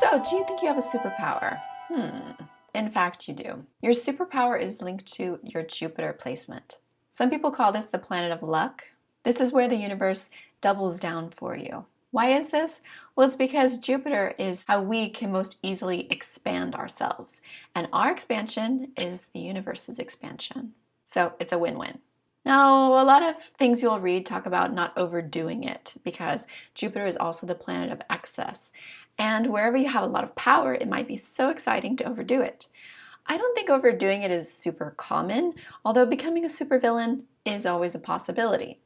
So, do you think you have a superpower? In fact, you do. Your superpower is linked to your Jupiter placement. Some people call this the planet of luck. This is where the universe doubles down for you. Why is this? Well, it's because Jupiter is how we can most easily expand ourselves. And our expansion is the universe's expansion. So it's a win-win. Now, a lot of things you'll read talk about not overdoing it because Jupiter is also the planet of excess. And wherever you have a lot of power, it might be so exciting to overdo it. I don't think overdoing it is super common, although becoming a supervillain is always a possibility.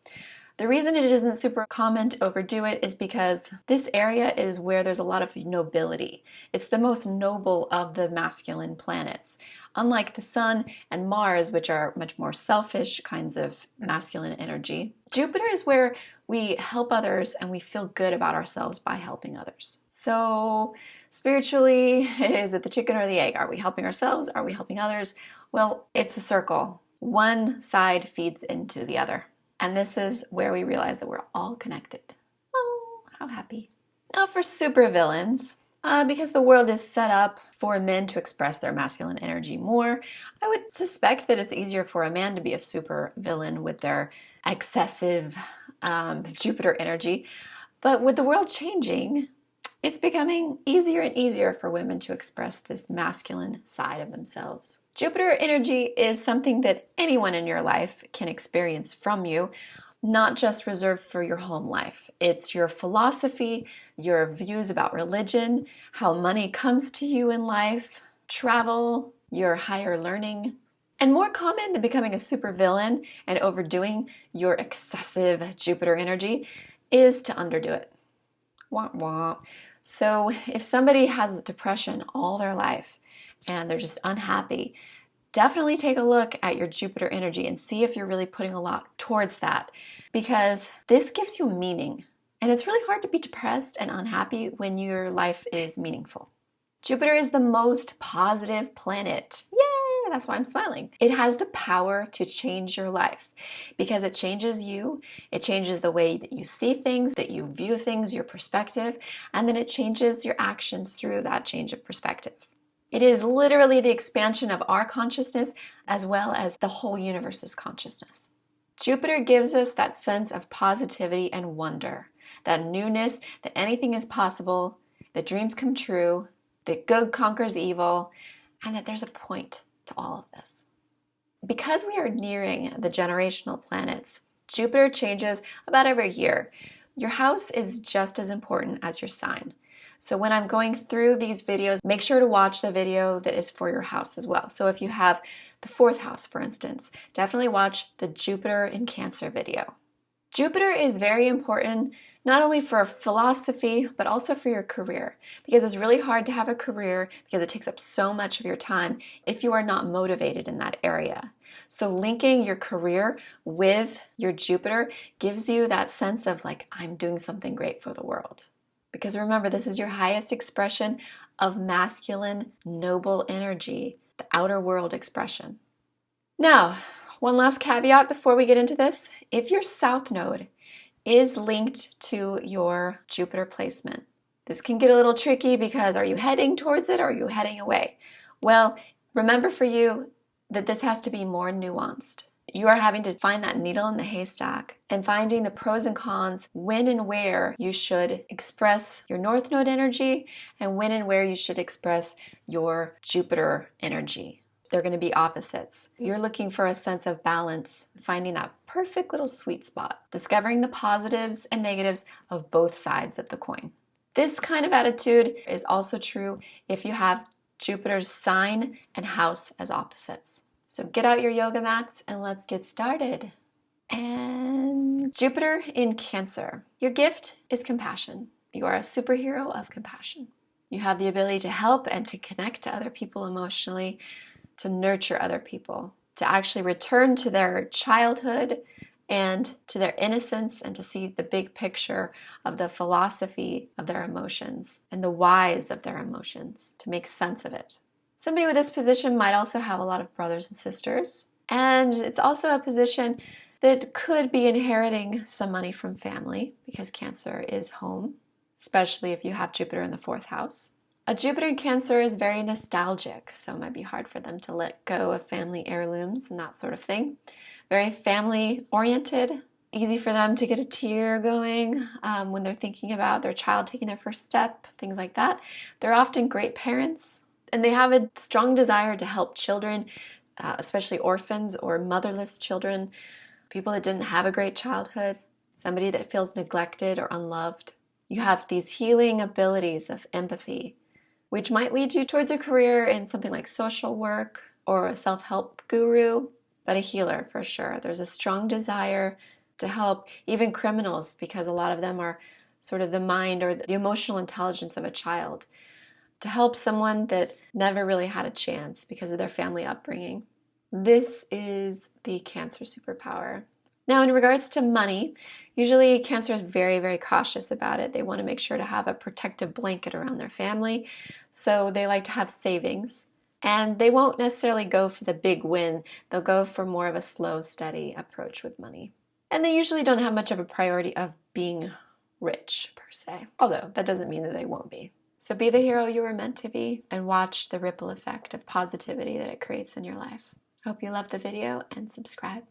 The reason it isn't super common to overdo it is because this area is where there's a lot of nobility. It's the most noble of the masculine planets. Unlike the Sun and Mars, which are much more selfish kinds of masculine energy, Jupiter is where we help others and we feel good about ourselves by helping others. So spiritually, is it the chicken or the egg? Are we helping ourselves? Are we helping others? Well, it's a circle. One side feeds into the other. And this is where we realize that we're all connected. Oh, how happy. Now for supervillains, because the world is set up for men to express their masculine energy more, I would suspect that it's easier for a man to be a supervillain with their excessive Jupiter energy. But with the world changing, it's becoming easier and easier for women to express this masculine side of themselves. Jupiter energy is something that anyone in your life can experience from you, not just reserved for your home life. It's your philosophy, your views about religion, how money comes to you in life, travel, your higher learning. And more common than becoming a supervillain and overdoing your excessive Jupiter energy is to underdo it. Wah, wah. So if somebody has depression all their life and they're just unhappy, definitely take a look at your Jupiter energy and see if you're really putting a lot towards that, because this gives you meaning. And it's really hard to be depressed and unhappy when your life is meaningful. Jupiter is the most positive planet. Yay! That's why I'm smiling. It has the power to change your life because it changes you. It changes the way that you see things, that you view things, your perspective, and then it changes your actions through that change of perspective. It is literally the expansion of our consciousness as well as the whole universe's consciousness. Jupiter gives us that sense of positivity and wonder, that newness, that anything is possible, that dreams come true, that good conquers evil, and that there's a point to all of this. Because we are nearing the generational planets, Jupiter changes about every year. Your house is just as important as your sign. So when I'm going through these videos, make sure to watch the video that is for your house as well. So if you have the 4th house, for instance, definitely watch the Jupiter in Cancer video. Jupiter is very important not only for philosophy, but also for your career, because it's really hard to have a career because it takes up so much of your time if you are not motivated in that area. So linking your career with your Jupiter gives you that sense of like, I'm doing something great for the world. Because remember, this is your highest expression of masculine, noble energy, the outer world expression. Now, one last caveat before we get into this. If your South Node is linked to your Jupiter placement, this can get a little tricky because are you heading towards it or are you heading away? Well, remember for you that this has to be more nuanced. You are having to find that needle in the haystack and finding the pros and cons, when and where you should express your North Node energy and when and where you should express your Jupiter energy. They're going to be opposites. You're looking for a sense of balance, finding that perfect little sweet spot, discovering the positives and negatives of both sides of the coin. This kind of attitude is also true if you have Jupiter's sign and house as opposites. So get out your yoga mats and let's get started. And Jupiter in Cancer. Your gift is compassion. You are a superhero of compassion. You have the ability to help and to connect to other people emotionally, to nurture other people, to actually return to their childhood and to their innocence and to see the big picture of the philosophy of their emotions and the whys of their emotions, to make sense of it. Somebody with this position might also have a lot of brothers and sisters, and it's also a position that could be inheriting some money from family because Cancer is home, especially if you have Jupiter in the 4th house. A Jupiter in Cancer is very nostalgic, so it might be hard for them to let go of family heirlooms and that sort of thing. Very family-oriented, easy for them to get a tear going when they're thinking about their child taking their first step, things like that. They're often great parents, and they have a strong desire to help children, especially orphans or motherless children, people that didn't have a great childhood, somebody that feels neglected or unloved. You have these healing abilities of empathy, which might lead you towards a career in something like social work or a self-help guru, but a healer for sure. There's a strong desire to help even criminals, because a lot of them are sort of the mind or the emotional intelligence of a child, to help someone that never really had a chance because of their family upbringing. This is the Cancer superpower. Now, in regards to money, usually Cancer is very, very cautious about it. They want to make sure to have a protective blanket around their family, so they like to have savings. And they won't necessarily go for the big win. They'll go for more of a slow, steady approach with money. And they usually don't have much of a priority of being rich, per se. Although, that doesn't mean that they won't be. So be the hero you were meant to be, and watch the ripple effect of positivity that it creates in your life. Hope you loved the video, and subscribe.